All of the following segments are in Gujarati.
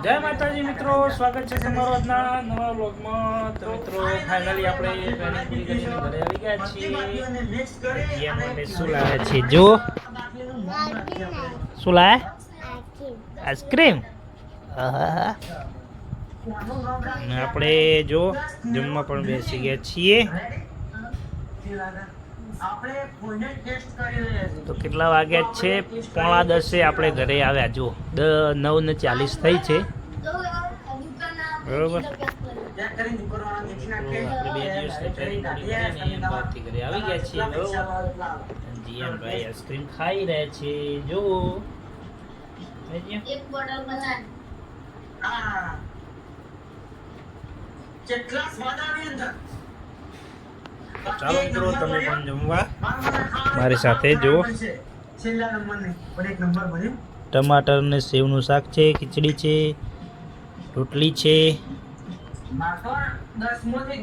જય માતાજી મિત્રો, સ્વાગત છે તમારો આજના નવા વ્લોગમાં. તો મિત્રો ફાઇનલી આપણે ટ્રેનિંગ પૂરી કરીને ઘરે આવી ગયા છીએ. માટે શું લાવ્યા છે જો? શું લાવ્યા? આઈસ્ક્રીમ. આપણે જો જમવા પણ બેસી ગયા છીએ. તો કેટલા વાગ્યા છે? 9:45 આપણે ઘરે આવ્યા. જો 9:40 થઈ છે, બરોબર. આપણે 2 દિવસની ટ્રેનિંગ કરીને અમદાવાદથી ઘરે આવી ગયા છીએ, બરોબર. જીયાભાઈ આઈસ્ક્રીમ ખાઈ રહ્યા છે. જો એક બોટલ બનાન. હા, કેટલા સ્વાદ આવી અંદર. ચાલો મિત્રો, તમે પણ જમવા મારી સાથે. જો ટમાટર ને સેવનું શાક છે, ખીચડી છે, રોટલી છે.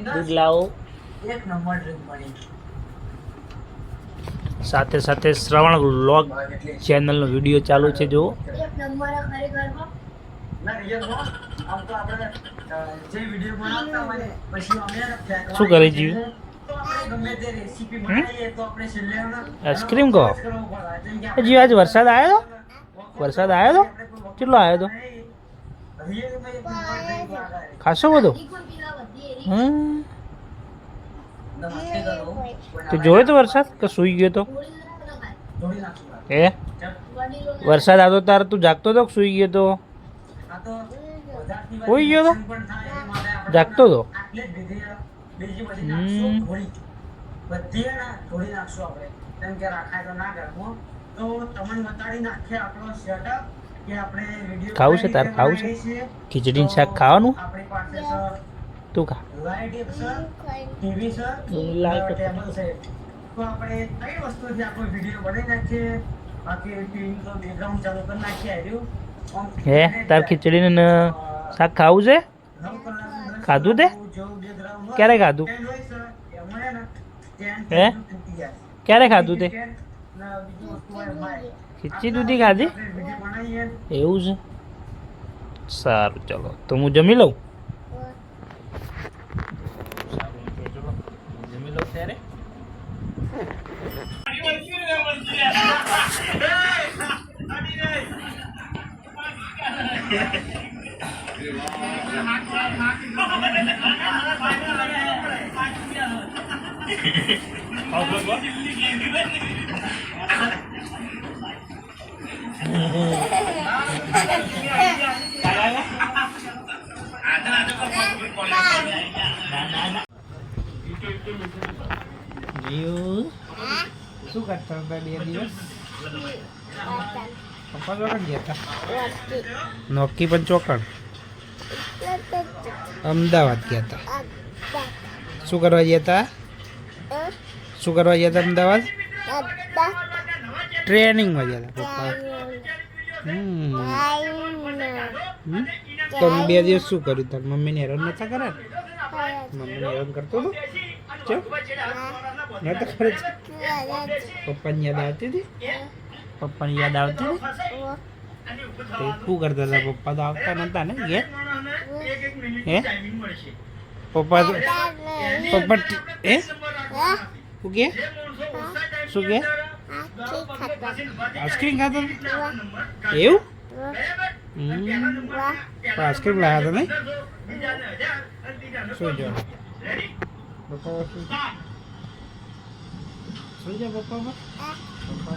દૂધ લાવો. સાથે સાથે શ્રવણ વ્લોગ ચેનલનો વિડીયો ચાલુ છે. જો શું કરે જીવ? આઈસ્ક્રીમ કહો જી. આજ વરસાદ આવ્યો હતો? વરસાદ આવ્યો હતો? કેટલો આવ્યો હતો? ખાસો બધો. તો જોયો તો વરસાદ કે સુઈ ગયો તો? એ વરસાદ આવતો તારે તું જાગતો તો કે સુઈ ગયો તો? સુઈ ગયો તો? જાગતો તો? ખાવું છે તારે? ખાવું છે ખીચડી શાક ખાવાનું? તું ખા. હે તાર ખીચડી ને શાક ખાવું છે? ખાધું તે? ક્યારે ખાધું? હે ક્યારે ખાધું તે? ખીચડી દૂધી ખાધી? એવું છે. સારું, ચલો તો હું જમી લઉં. જમી લઉં ત્યારે શું કરતા હતા 2 દિવસ? પપ્પા ચોકડ ગયા હતા? નોકી પણ ચોકડ અમદાવાદ ગયા હતા. શું કરવા ગયા હતા? શું કરવા ગયા હતા અમદાવાદ? ટ્રેનિંગમાં ગયા હતા પપ્પા. તો 2 દિવસ શું કર્યું? તાર મમ્મીને હેરાન નતા કરે? મમ્મીને હેરાન કરતો હતો? નતા કરે? પપ્પાની યાદ આવતી હતી? પપ્પાની યાદ આવતી હતી? શું કરતા હતા? પપ્પા તો આવતા નતા ને ઘેર? હે પપ્પા તો પપ્પા હે શું કે? શું કે? આઈસ્ક્રીમ ખાતો? એવું? આઈસ્ક્રીમ લાવ્યા હતા નહીં? શું જો પપ્પા શું છે? પપ્પા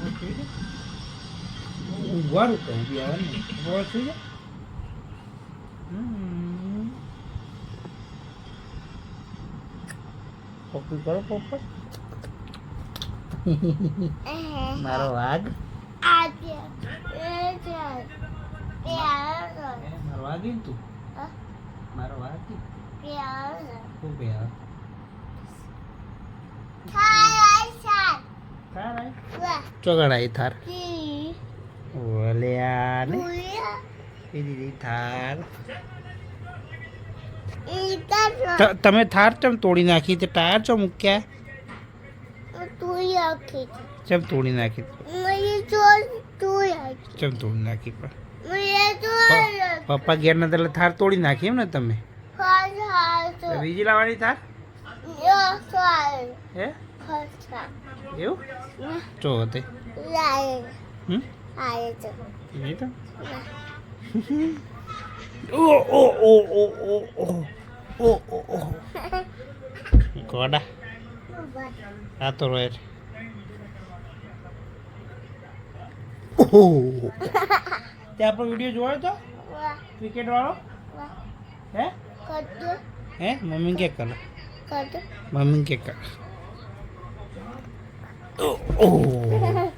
સુઈ જાય. ઊંઘવાનું કહું બી આવે ને. પપ્પા સુઈ જાય. પપ્પી કરો પપ્પા. મારો વાઘ. મારો વાઘ તું? મારો વાઘ શું કે? ચોગડ આવી થાર. ઓલ્યા ને દીદી થાર. તમે થાર ચમ તોડી નાખી? તે ટાયર ચમ મૂક્યા? ચમ તોડી નાખી? ચમ તોડી નાખી? પણ પપ્પા ઘેર નથી એટલે થાર તોડી નાખી એમ ને તમે તો બીજી લાવવાની થાર હે એવું ચો તે નહીં તો ઓ ગોડા આ તો રોય તે આપણો વિડીયો જોયો તો ક્રિકેટ વાળો હે મમ્મી કે કરો મમ્મી કે કરો ઓહ